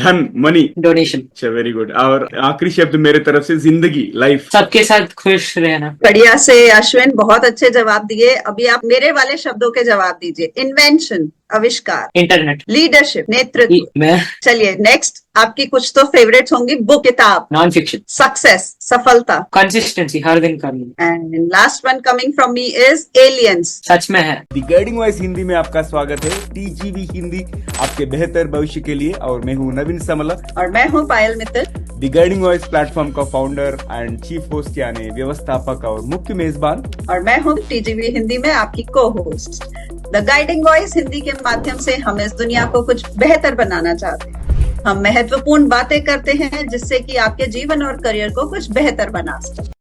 धन money donation. अच्छा very good. और आखिरी शब्द मेरे तरफ से जिंदगी लाइफ। सबके साथ खुश रहना। बढ़िया से अश्विन, बहुत अच्छे जवाब दिए। अभी आप मेरे वाले शब्दों के जवाब दीजिए। इन्वेंशन आविष्कार, इंटरनेट, लीडरशिप नेतृत्व। मैं चलिए नेक्स्ट, आपकी कुछ तो फेवरेट्स होंगी। बुक किताब, नॉन फिक्शन, सक्सेस सफलता, कंसिस्टेंसी हर दिन करना, and last one coming from me is aliens. सच में है। द गाइडिंग वॉइस हिंदी में आपका स्वागत है। टीजीवी हिंदी आपके बेहतर भविष्य के लिए। और मैं हूँ नवीन समला और मैं हूँ Payal Mittal. The guiding voice platform का फाउंडर एंड चीफ होस्ट यानी व्यवस्थापक और मुख्य मेजबान। और मैं हूँ टीजीवी हिंदी में आपकी को host. The guiding voice Hindi के माध्यम से हम इस दुनिया को कुछ बेहतर बनाना चाहते हैं। हम महत्वपूर्ण बातें करते हैं जिससे कि आपके जीवन और करियर को कुछ बेहतर बना सके।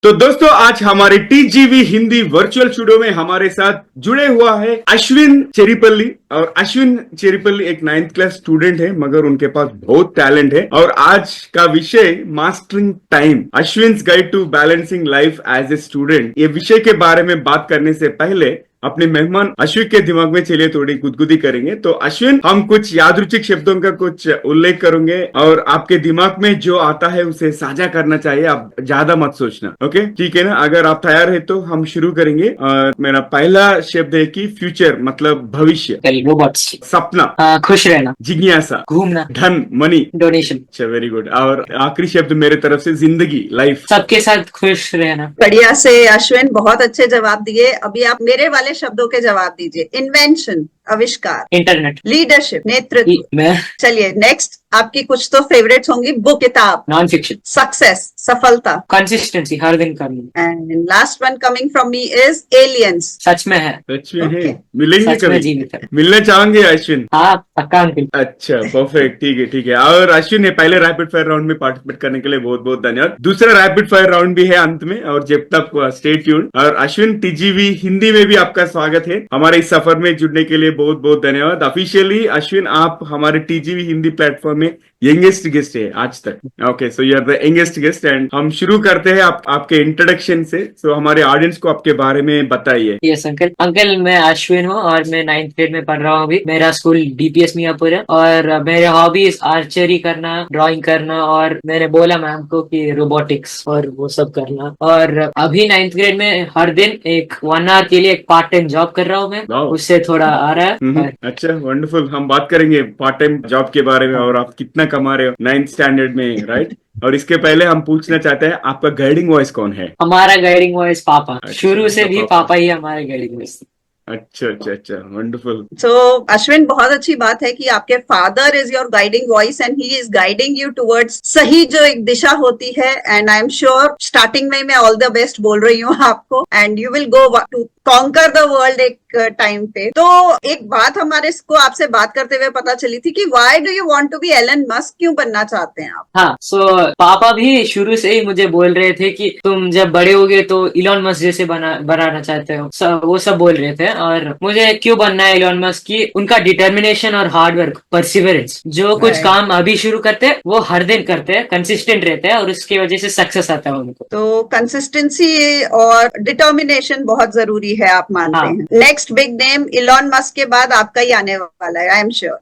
तो दोस्तों आज हमारे टीजीवी हिंदी वर्चुअल स्टूडियो में हमारे साथ जुड़े हुआ है अश्विन चेरीपल्ली। और अश्विन चेरीपल्ली एक 9th क्लास स्टूडेंट है, मगर उनके पास बहुत टैलेंट है। और आज का विषय mastering time, Ashwin's guide to balancing life as a student. ये विषय के बारे में बात करने से पहले अपने मेहमान अश्विन के दिमाग में चलिए थोड़ी गुदगुदी करेंगे। तो अश्विन, हम कुछ यादृच्छिक शब्दों का कुछ उल्लेख करेंगे और आपके दिमाग में जो आता है उसे साझा करना चाहिए। आप ज्यादा मत सोचना, ओके? ठीक है ना? अगर आप तैयार है तो हम शुरू करेंगे। और मेरा पहला शब्द है कि फ्यूचर मतलब भविष्य, रोबोट्स, सपना, खुश रहना, जिज्ञासा, घूमना, धन मनी, डोनेशन। अच्छा वेरी गुड। और आखिरी शब्द मेरे तरफ से जिंदगी लाइफ। सबके साथ खुश रहना। बढ़िया से अश्विन, बहुत अच्छे जवाब दिए। अभी आप मेरे वाले शब्दों के जवाब दीजिए। इन्वेंशन आविष्कार, इंटरनेट, लीडरशिप नेतृत्व। मैं चलिए नेक्स्ट, आपकी कुछ तो फेवरेट्स होंगी। बुक किताब, नॉन फिक्शन, सक्सेस सफलता, कंसिस्टेंसी हर दिन करना, and last one coming from me is aliens. सच में है। सच में है। Okay. मिलेंगे सच में कभी? जीवित है। मिलना चाहेंगे अश्विन? हाँ पक्का अंकिल। अच्छा परफेक्ट, ठीक है ठीक है। और अश्विन ने पहले रैपिड फायर राउंड में पार्टिसिपेट करने के लिए बहुत बहुत धन्यवाद। दूसरा रैपिड फायर राउंड भी है अंत में, और जब तक स्टे ट्यून्ड। और अश्विन, टीजीवी हिंदी में भी आपका स्वागत है। हमारे इस सफर में जुड़ने के लिए बहुत बहुत धन्यवाद। ऑफिशियली अश्विन, आप हमारे टीजीवी हिंदी प्लेटफॉर्म में यंगेस्ट गेस्ट है आज तक। Okay, so you are the youngest guest. And हम शुरू करते हैं आपके इंट्रोडक्शन से। सो हमारे ऑडियंस को आपके बारे में बताइए। यस अंकल मैं अश्विन हूँ और मैं 9th ग्रेड में पढ़ रहा हूँ अभी। मेरा स्कूल डीपीएस मियापुर है और मेरे हॉबीज आर्चरी करना, ड्राइंग करना, और मैंने बोला मैम को कि रोबोटिक्स और वो सब करना। और अभी 9th ग्रेड में हर दिन एक 1 hour के लिए एक पार्ट टाइम जॉब कर रहा हूँ मैं। Wow. उससे थोड़ा आ रहा है। अच्छा वंडरफुल। हम बात करेंगे पार्ट टाइम जॉब के बारे में और आप कितना कमा रहे हो 9th स्टैंडर्ड में, राइट? और इसके पहले हम पूछना चाहते हैं आपका गाइडिंग वॉइस कौन है? हमारा गाइडिंग वॉइस पापा। अच्छा, शुरू से तो भी पापा पापा ही हमारे गाइडिंग वॉइस। अच्छा अच्छा अच्छा, वंडरफुल। सो अश्विन, बहुत अच्छी बात है कि आपके father is your guiding voice and he is guiding you towards सही जो एक दिशा होती है। And I am sure starting में मैं ऑल द बेस्ट बोल रही हूँ आपको, and you will go to conquer the world एक टाइम पे। तो एक बात हमारे को आपसे बात करते हुए पता चली थी कि why do you want to be Elon Musk? क्यों बनना चाहते हैं आप? हाँ, सो पापा भी शुरू से ही मुझे बोल रहे थे कि तुम जब बड़े होगे तो इलॉन मस्क जैसे बनाना चाहते हो, वो सब बोल रहे थे। और मुझे क्यों बनना है इलॉन मस्क की, उनका डिटर्मिनेशन और हार्डवर्क, परसिवरेंस, जो कुछ Right. काम अभी शुरू करते हैं वो हर दिन करते हैं, कंसिस्टेंट रहते हैं, और उसकी वजह से सक्सेस आता है उनको। तो कंसिस्टेंसी और डिटर्मिनेशन बहुत जरूरी है, आप मानते हाँ। हैं। Next big name Elon Musk के बाद आपका ही आने वाला है, आई एम श्योर।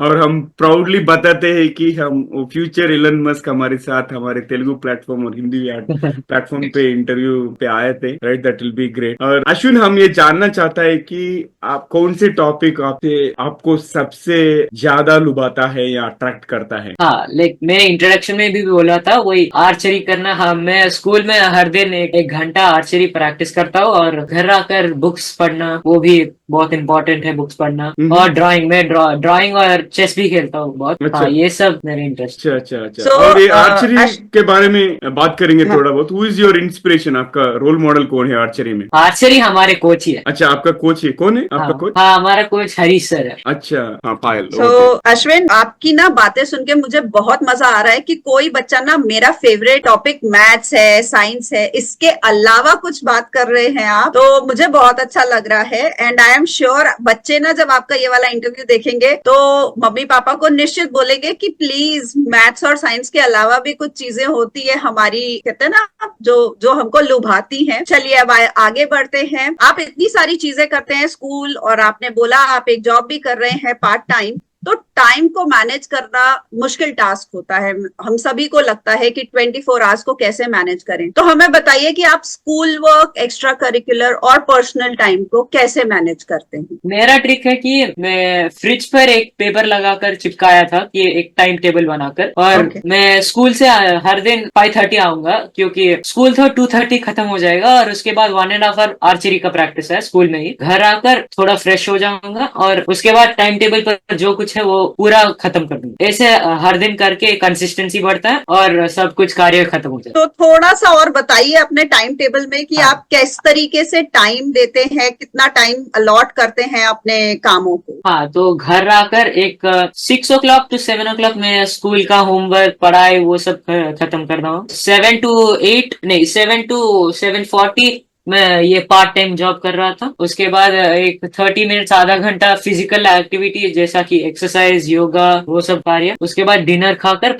और हम प्राउडली बताते हैं कि हम फ्यूचर इलन मस्क हमारे साथ हमारे तेलुगु प्लेटफॉर्म और हिंदी प्लेटफॉर्म पे इंटरव्यू पे आए थे, right? That will be great. और अश्विन, हम ये जानना चाहता है कि आप कौन से टॉपिक आपको सबसे ज्यादा लुभाता है या अट्रैक्ट करता है? हाँ, मैंने इंट्रोडक्शन में भी बोला था वही आर्चरी करना। हाँ, मैं स्कूल में हर दिन एक घंटा आर्चरी प्रैक्टिस करता हूँ, और घर आकर बुक्स पढ़ना वो भी बहुत इंपॉर्टेंट है, बुक्स पढ़ना। और ड्राइंग, मैं ड्राइंग और चेस भी खेलता हूँ बहुत। अच्छा। हाँ, ये सब मेरे इंटरेस्ट। अच्छा अच्छा अच्छा। So, और ये आर्चरी Ash- के बारे में बात करेंगे थोड़ा बहुत। Who is your inspiration? आपका रोल मॉडल कौन है आर्चरी में? आर्चरी हमारे कोच ही है। अच्छा, आपका कोच है? कौन है आपका कोच? हाँ, हमारा कोच हरीश सर है। अच्छा हाँ, पायल। तो अश्विन, आपकी ना बातें सुन के मुझे बहुत मजा आ रहा है कि कोई बच्चा ना मेरा फेवरेट टॉपिक मैथ्स है, साइंस है, इसके अलावा कुछ बात कर रहे हैं आप, तो मुझे बहुत अच्छा लग रहा है। एंड आई एम श्योर बच्चे ना जब आपका ये वाला इंटरव्यू देखेंगे तो मम्मी पापा को निश्चित बोलेंगे कि प्लीज मैथ्स और साइंस के अलावा भी कुछ चीजें होती है हमारी, कहते हैं ना, जो हमको लुभाती हैं। चलिए अब आगे बढ़ते हैं। आप इतनी सारी चीजें करते हैं स्कूल, और आपने बोला आप एक जॉब भी कर रहे हैं पार्ट टाइम, तो टाइम को मैनेज करना मुश्किल टास्क होता है। हम सभी को लगता है कि 24 आवर्स को कैसे मैनेज करें। तो हमें बताइए कि आप स्कूल वर्क, एक्स्ट्रा करिकुलर और पर्सनल टाइम को कैसे मैनेज करते हैं? मेरा ट्रिक है कि मैं फ्रिज पर एक पेपर लगाकर चिपकाया था कि एक टाइम टेबल बनाकर, और Okay. मैं स्कूल से हर दिन 5:30 आऊंगा, क्योंकि स्कूल तो 2:30 खत्म हो जाएगा, और उसके बाद 1.5 आवर आर्चरी का प्रैक्टिस है स्कूल में ही। घर आकर थोड़ा फ्रेश हो जाऊंगा और उसके बाद टाइम टेबल पर जो कुछ है वो पूरा खत्म कर दूंगा। ऐसे हर दिन करके कंसिस्टेंसी बढ़ता है और सब कुछ कार्य खत्म हो जाता है। तो थोड़ा सा और बताइए अपने टाइम टेबल में कि हाँ। आप किस तरीके से टाइम देते हैं, कितना टाइम अलॉट करते हैं अपने कामों को? हाँ, तो घर आकर एक 6 o'clock to 7 o'clock में स्कूल का होमवर्क, पढ़ाई, वो सब खत्म करता हूँ। 7 to 8 नहीं, 7 to 7:40 मैं ये पार्ट टाइम जॉब कर रहा था। उसके बाद एक 30 मिनट्स, आधा घंटा फिजिकल एक्टिविटी जैसा कि एक्सरसाइज, योगा, वो सब कार्य। उसके बाद डिनर खाकर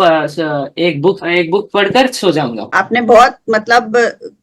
एक बुक पढ़कर सो जाऊंगा। आपने बहुत मतलब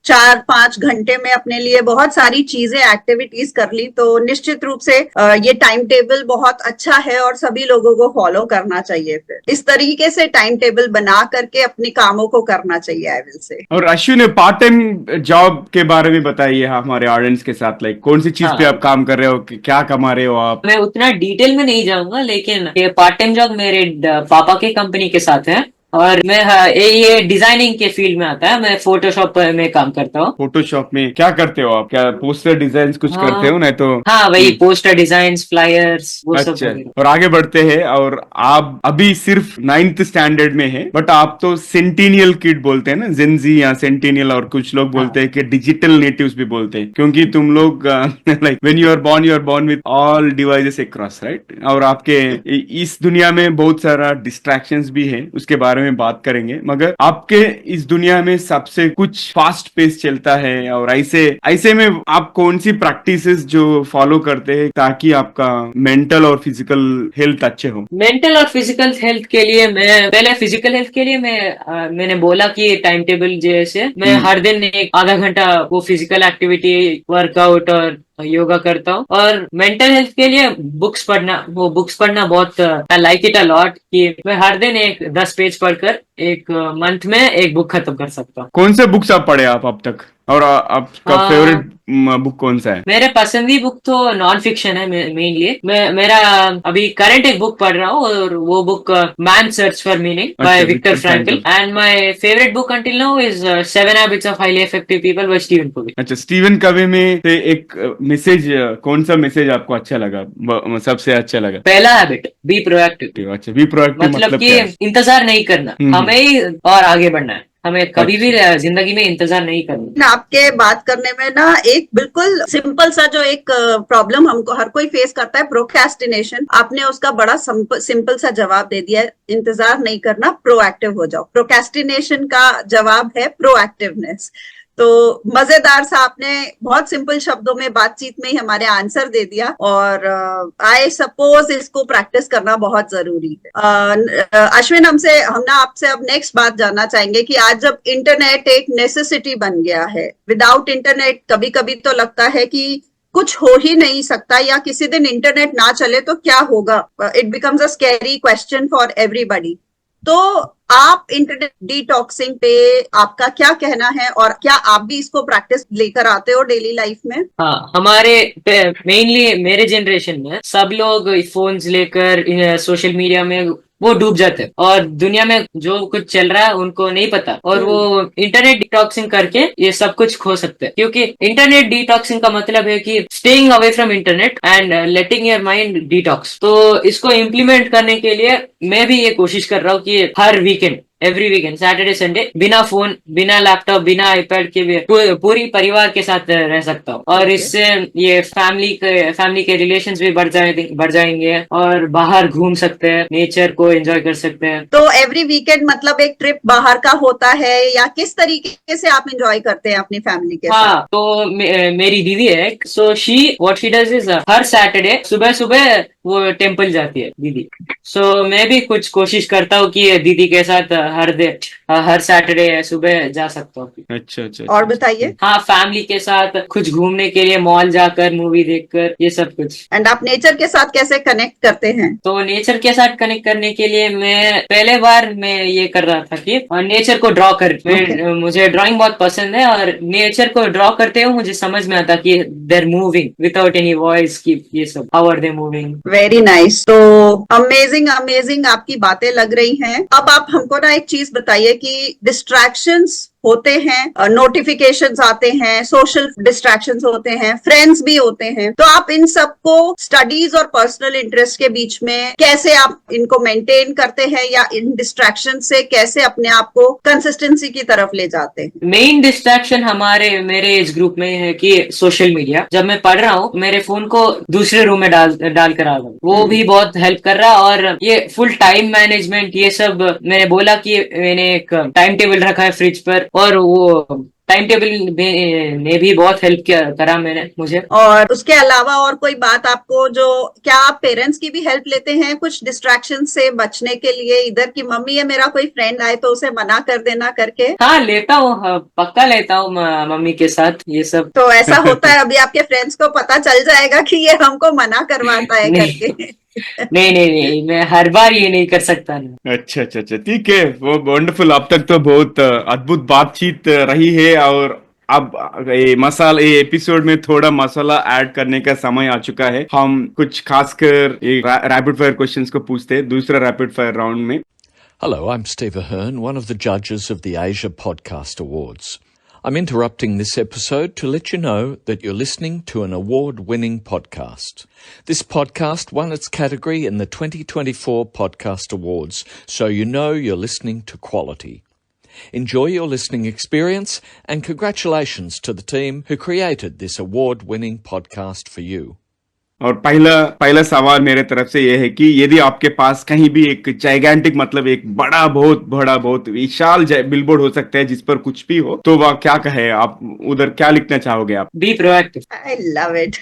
4-5 घंटे में अपने लिए बहुत सारी चीजें, एक्टिविटीज कर ली। तो निश्चित रूप से ये टाइम टेबल बहुत अच्छा है और सभी लोगों को फॉलो करना चाहिए। फिर इस तरीके से टाइम टेबल बना करके अपने कामों को करना चाहिए, आई विल से। और अश्विन, पार्ट टाइम जॉब के बारे में बताइए हमारे ऑडियंस के साथ। लाइक कौन सी चीज पे आप काम कर रहे हो, क्या कमा रहे हो आप? मैं उतना डिटेल में नहीं जाऊंगा, लेकिन ये पार्ट टाइम जॉब मेरे पापा के कंपनी के साथ है, और मैं ये डिजाइनिंग के फील्ड में आता है। मैं फोटोशॉप में काम करता हूँ। फोटोशॉप में क्या करते हो आप? क्या पोस्टर डिजाइन कुछ हाँ। करते हो? नहीं तो हाँ, वही पोस्टर डिजाइन, फ्लायर्स, वो सब अच्छा। वगैरह। और आगे बढ़ते हैं। और आप अभी सिर्फ 9th स्टैंडर्ड में है, बट आप तो सेंटिनियल किड बोलते हैं ना, जेनजी या सेंटिनियल, और कुछ लोग बोलते हैं कि डिजिटल नेटिव्स भी बोलते हैं, क्योंकि तुम लोग like when you are born with all devices across, right? और आपके इस दुनिया में बहुत सारा डिस्ट्रैक्शंस भी है, उसके बारे में बात करेंगे। मगर आपके इस दुनिया में सबसे कुछ फास्ट पेस चलता है, और ऐसे में आप कौन सी प्रैक्टिसेस जो फॉलो करते हैं ताकि आपका मेंटल और फिजिकल हेल्थ अच्छे हो? मेंटल और फिजिकल हेल्थ के लिए मैंने बोला कि टाइम टेबल जैसे मैं हर दिन एक आधा घंटा वो फिजिकल एक्टिविटी, वर्कआउट और योगा करता हूँ। और मेंटल हेल्थ के लिए बुक्स पढ़ना बहुत I like it a lot, कि मैं हर दिन एक 10 पेज पढ़कर एक मंथ में एक बुक खत्म कर सकता हूँ। कौन से बुक्स आप पढ़े आप अब तक, और आपका फेवरेट बुक कौन सा है? मेरे पसंदीदा बुक तो नॉन फिक्शन है मेनली। मेरा अभी करंट एक बुक पढ़ रहा हूँ, और वो book man search for meaning by Viktor Frankl. And my favourite book until now is 7 habits of highly effective people by Steven Covey. अच्छा, स्टीवन कवे में से एक मैसेज, कौन सा मैसेज आपको अच्छा लगा, सबसे अच्छा लगा? पहला हैबिट, बी प्रोएक्टिव। अच्छा, बी प्रोएक्टिव मतलब कि क्या है? इंतजार नहीं करना, हमें ही और आगे बढ़ना है। हमें कभी भी जिंदगी में इंतजार नहीं करना। आपके बात करने में ना एक बिल्कुल सिंपल सा जो एक प्रॉब्लम हमको हर कोई फेस करता है, प्रोक्रेस्टिनेशन, आपने उसका बड़ा सिंपल सा जवाब दे दिया। इंतजार नहीं करना, प्रोएक्टिव हो जाओ। प्रोक्रेस्टिनेशन का जवाब है प्रोएक्टिवनेस। तो मजेदार सा आपने बहुत सिंपल शब्दों में बातचीत में ही हमारे आंसर दे दिया, और आई सपोज इसको प्रैक्टिस करना बहुत जरूरी है। अश्विन, हम ना आपसे अब नेक्स्ट बात जानना चाहेंगे कि आज जब इंटरनेट एक नेसेसिटी बन गया है, विदाउट इंटरनेट कभी कभी तो लगता है कि कुछ हो ही नहीं सकता, या किसी दिन इंटरनेट ना चले तो क्या होगा। It becomes a scary question for everybody. तो आप इंटरनेट डिटॉक्सिंग पे आपका क्या कहना है, और क्या आप भी इसको प्रैक्टिस लेकर आते हो डेली लाइफ में? हाँ, मेनली मेरे जनरेशन में सब लोग फोन्स लेकर सोशल मीडिया में वो डूब जाते हैं, और दुनिया में जो कुछ चल रहा है उनको नहीं पता, और वो इंटरनेट डिटॉक्सिंग करके ये सब कुछ खो सकते हैं। क्योंकि इंटरनेट डिटॉक्सिंग का मतलब है कि staying away from internet and letting your mind detox. तो इसको इम्प्लीमेंट करने के लिए मैं भी ये कोशिश कर रहा हूँ कि हर weekend every weekend Saturday Sunday बिना फोन, बिना लैपटॉप, बिना आईपैड के भी पूरी परिवार के साथ रह सकता हूँ। और इससे ये फैमिली के रिलेशंस भी बढ़ जाएंगे और बाहर घूम सकते हैं, नेचर को एंजॉय कर सकते हैं। तो एवरी वीकेंड मतलब एक ट्रिप बाहर का होता है या किस तरीके से आप एंजॉय करते हैं अपनी फैमिली के साथ? हाँ, तो मेरी दीदी है, so what she does is her Saturday सुबह सुबह वो टेम्पल जाती है दीदी। सो मैं भी कुछ कोशिश करता हूँ कि दीदी के साथ हर सैटरडे सुबह जा सकता हूँ। अच्छा। और बताइए। हाँ, फैमिली के साथ कुछ घूमने के लिए, मॉल जाकर, मूवी देखकर, ये सब कुछ। एंड आप नेचर के साथ कैसे कनेक्ट करते हैं? तो नेचर के साथ कनेक्ट करने के लिए मैं पहले बार मैं ये कर रहा था कि नेचर को ड्रॉ मुझे ड्राइंग बहुत पसंद है और नेचर को ड्रॉ करते हुए मुझे समझ में आता कि they are moving without any voice की ये सब, how are they moving. Very nice. तो अमेजिंग आपकी बातें लग रही हैं। अब आप हमको ना एक चीज बताइए कि डिस्ट्रैक्शंस होते हैं, नोटिफिकेशंस आते हैं, सोशल डिस्ट्रैक्शंस होते हैं, फ्रेंड्स भी होते हैं, तो आप इन सबको स्टडीज और पर्सनल इंटरेस्ट के बीच में कैसे आप इनको मेंटेन करते हैं या इन डिस्ट्रैक्शन से कैसे अपने आप को कंसिस्टेंसी की तरफ ले जाते हैं? मेन डिस्ट्रैक्शन मेरे एज ग्रुप में है कि सोशल मीडिया। जब मैं पढ़ रहा हूँ मेरे फोन को दूसरे रूम में डाल कर आ रहा हूँ, वो भी बहुत हेल्प कर रहा है। और ये फुल टाइम मैनेजमेंट, ये सब मैंने बोला कि मैंने एक टाइम टेबल रखा है फ्रिज पर, और वो टाइम टेबल ने भी बहुत हेल्प करा मुझे। और उसके अलावा और कोई बात आपको जो, क्या आप पेरेंट्स की भी हेल्प लेते हैं कुछ डिस्ट्रैक्शन से बचने के लिए? इधर की मम्मी है, मेरा कोई फ्रेंड आए तो उसे मना कर देना करके। हाँ, लेता हूँ, पक्का लेता हूँ मम्मी के साथ ये सब। तो ऐसा होता है अभी आपके फ्रेंड्स को पता चल जाएगा कि ये हमको मना करवाता है करके? नहीं, मैं हर बार ये नहीं कर सकता ना। अच्छा, ठीक है, वो वंडरफुल। अब तक तो बहुत अद्भुत बातचीत रही है और अब ये एपिसोड में थोड़ा मसाला ऐड करने का समय आ चुका है। हम कुछ खासकर रैपिड फायर क्वेश्चंस को पूछते हैं दूसरा रैपिड फायर राउंड में। Hello, I'm Steve Ahern, one of the judges of the Asia Podcast Awards. I'm interrupting this episode to let you know that you're listening to an award-winning podcast. This podcast won its category in the 2024 Podcast Awards, so you know you're listening to quality. Enjoy your listening experience and congratulations to the team who created this award-winning podcast for you. और पहला सवाल मेरे तरफ से यह है कि यदि आपके पास कहीं भी एक जाइगेंटिक, मतलब एक बहुत विशाल बिलबोर्ड हो सकता है जिस पर कुछ भी हो, तो वह क्या कहे? आप उधर क्या लिखना चाहोगे आप? Be proactive. I love it.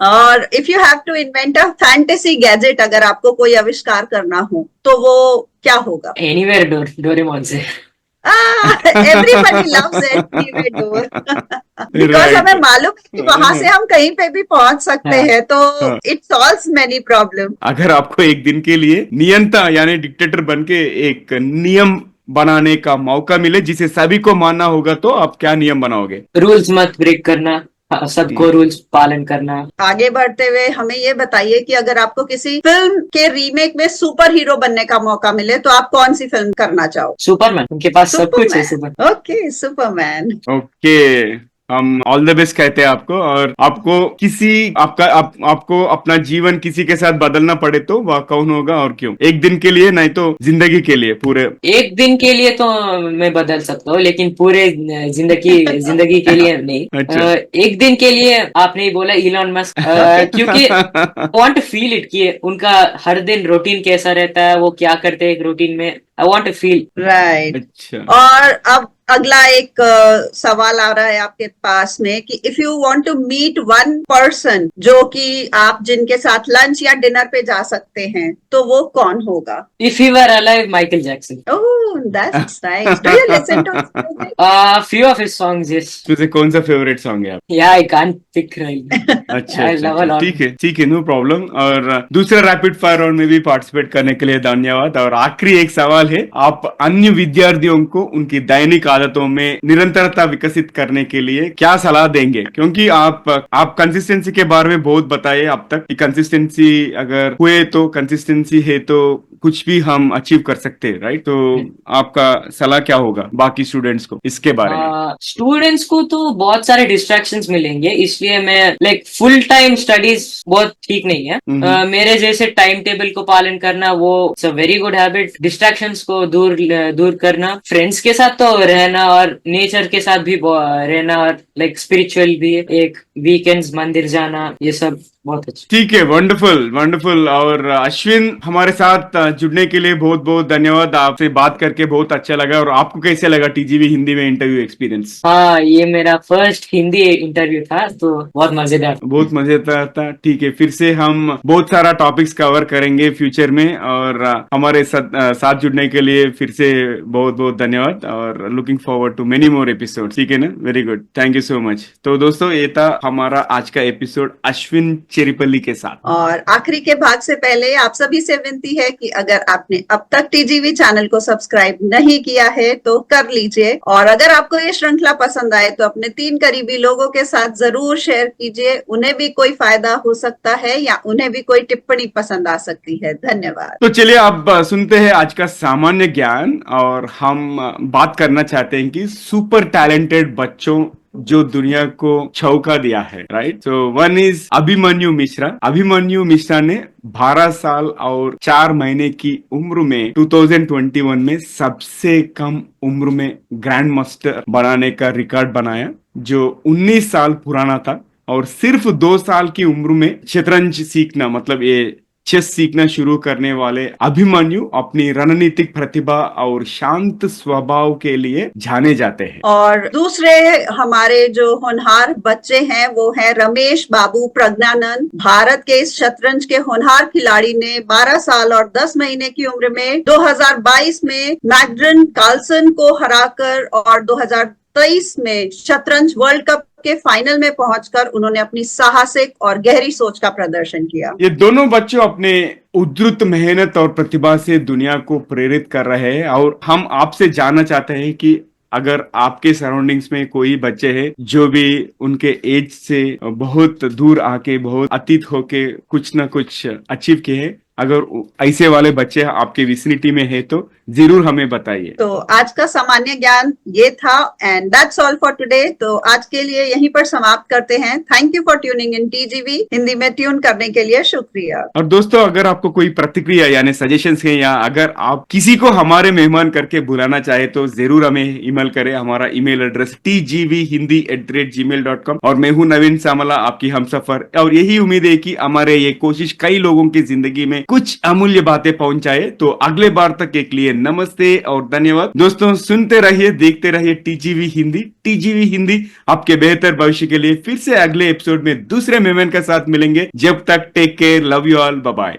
और if you have to invent a fantasy gadget, अगर आपको कोई आविष्कार करना हो तो वो क्या होगा? एनीवेयर डोर, डोरेमोन से। Everybody loves Anywhere Door. Because हमें मालूम है कि वहां से हम कहीं पे भी पहुंच सकते हैं, तो it solves many problem. अगर आपको एक दिन के लिए नियंता यानी डिक्टेटर बन के एक नियम बनाने का मौका मिले जिसे सभी को मानना होगा, तो आप क्या नियम बनाओगे? रूल्स मत ब्रेक करना, सबको रूल्स पालन करना। आगे बढ़ते हुए हमें ये बताइए कि अगर आपको किसी फिल्म के रीमेक में सुपर हीरो बनने का मौका मिले तो आप कौन सी फिल्म करना चाहो? सुपरमैन, उनके पास सब कुछ है। Super okay, Superman. ओके, हम ऑल द बेस्ट कहते हैं आपको। और आपको आपको अपना जीवन किसी के साथ बदलना पड़े तो वह कौन होगा और क्यों? एक दिन के लिए, नहीं तो जिंदगी के लिए पूरे? एक दिन के लिए तो मैं बदल सकता हूँ, लेकिन पूरे जिंदगी के लिए नहीं। अच्छा। एक दिन के लिए आपने ही बोला इलॉन मस्क, क्योंकि वांट टू फील इट कि उनका हर दिन रूटीन कैसा रहता है, वो क्या करते हैं रूटीन में। I want to feel. Right. अच्छा। और अब अगला एक सवाल आ रहा है आपके पास में कि if you want to meet one person जो कि आप जिनके साथ लंच या डिनर पे जा सकते हैं, तो वो कौन होगा? If he were alive, Michael Jackson. Oh, that's nice. Do you listen to few of his songs? Yes. तुझे कौन सा फेवरेट सॉन्ग है आप? या आई कांट पिक राइट। अच्छा, ठीक है, नो प्रॉब्लम। और दूसरा रैपिड फायर राउंड में भी पार्टिसिपेट करने के लिए धन्यवाद। और आखिरी एक सवाल है, आप अन्य विद्यार्थियों को उनकी दैनिक आदतों में निरंतरता विकसित करने के लिए क्या सलाह देंगे? क्योंकि आप कंसिस्टेंसी के बारे में बहुत बताए अब तक कि कंसिस्टेंसी अगर हुए तो, कंसिस्टेंसी है तो कुछ भी हम अचीव कर सकते हैं, राइट? तो आपका सलाह क्या होगा बाकी स्टूडेंट्स को इसके बारे में? स्टूडेंट्स को तो बहुत सारे डिस्ट्रैक्शंस मिलेंगे, इसलिए मैं लाइक फुल टाइम स्टडीज बहुत ठीक नहीं है। मेरे जैसे टाइम टेबल को पालन करना वो it's a very good habit. Distractions को दूर करना, फ्रेंड्स के साथ तो रहना और नेचर के साथ भी रहना, और लाइक स्पिरिचुअल भी, एक वीकेंड्स मंदिर जाना, ये सब बहुत अच्छा। ठीक है, वंडरफुल वंडरफुल। और अश्विन, हमारे साथ जुड़ने के लिए बहुत बहुत धन्यवाद। आपसे बात करके बहुत अच्छा लगा। और आपको कैसे लगा टीजीवी हिंदी में इंटरव्यू एक्सपीरियंस? हाँ, ये मेरा फर्स्ट हिंदी इंटरव्यू था, तो बहुत मजेदार था। ठीक है, फिर से हम बहुत सारा टॉपिक्स कवर करेंगे फ्यूचर में। और हमारे साथ जुड़ने के लिए फिर से बहुत बहुत धन्यवाद। और looking forward to many more episode. ठीक है ना? Very good, thank you so much. तो दोस्तों, ये था हमारा आज का एपिसोड अश्विन चेरीपल्ली के साथ। और आखिरी के भाग से पहले आप सभी से विनती है कि अगर आपने अब तक टीजीवी चैनल को सब्सक्राइब नहीं किया है तो कर लीजिए। और अगर आपको ये श्रृंखला पसंद आए तो अपने 3 करीबी लोगों के साथ जरूर शेयर कीजिए। उन्हें भी कोई फायदा हो सकता है या उन्हें भी कोई टिप्पणी पसंद आ सकती है। धन्यवाद। तो चलिए अब सुनते हैं आज का सामान्य ज्ञान। और हम बात करना चाहते हैं कि सुपर टैलेंटेड बच्चों जो दुनिया को चौंका दिया है, right? So one is Abhimanyu Mishra. Abhimanyu Mishra ने 12 साल और 4 महीने की उम्र में 2021 में सबसे कम उम्र में ग्रैंड मास्टर बनाने का रिकॉर्ड बनाया, जो 19 साल पुराना था। और सिर्फ 2 साल की उम्र में शतरंज सीखना, मतलब ये चेस सीखना शुरू करने वाले अभिमन्यु अपनी रणनीतिक प्रतिभा और शांत स्वभाव के लिए जाने जाते हैं। और दूसरे हमारे जो होनहार बच्चे हैं वो है रमेश बाबू प्रज्ञानंद। भारत के इस शतरंज के होनहार खिलाड़ी ने 12 साल और 10 महीने की उम्र में 2022 में मैग्नस कार्लसन को हराकर और 2023 में शतरंज वर्ल्ड कप के फाइनल में पहुंचकर उन्होंने अपनी साहसिक और गहरी सोच का प्रदर्शन किया। ये दोनों बच्चों अपने उद्धृत मेहनत और प्रतिभा से दुनिया को प्रेरित कर रहे हैं। और हम आपसे जानना चाहते हैं कि अगर आपके सराउंडिंग्स में कोई बच्चे हैं जो भी उनके एज से बहुत दूर आके, बहुत अतीत होके कुछ ना कुछ अचीव किए हैं, अगर ऐसे वाले बच्चे आपके विसिनिटी में है तो जरूर हमें बताइए। तो आज का सामान्य ज्ञान ये था। And that's all for today. तो आज के लिए यहीं पर समाप्त करते हैं। Thank you for tuning in TGV Hindi में ट्यून करने के लिए शुक्रिया। और दोस्तों, अगर आपको कोई प्रतिक्रिया यानी सजेशंस है, या अगर आप किसी को हमारे मेहमान करके बुलाना चाहे तो जरूर हमें ईमेल करें। हमारा ईमेल एड्रेस tgvhindi@gmail.com। और मैं हूं नवीन सामला, आपकी हमसफर। और यही उम्मीद है कि हमारे ये कोशिश कई लोगों की जिंदगी में कुछ अमूल्य बातें पहुंचाए। तो अगले बार तक के लिए नमस्ते और धन्यवाद। दोस्तों, सुनते रहिए, देखते रहिए टीजीवी हिंदी। टीजीवी हिंदी आपके बेहतर भविष्य के लिए। फिर से अगले एपिसोड में दूसरे मेहमान के साथ मिलेंगे। जब तक take care, love you all, bye bye.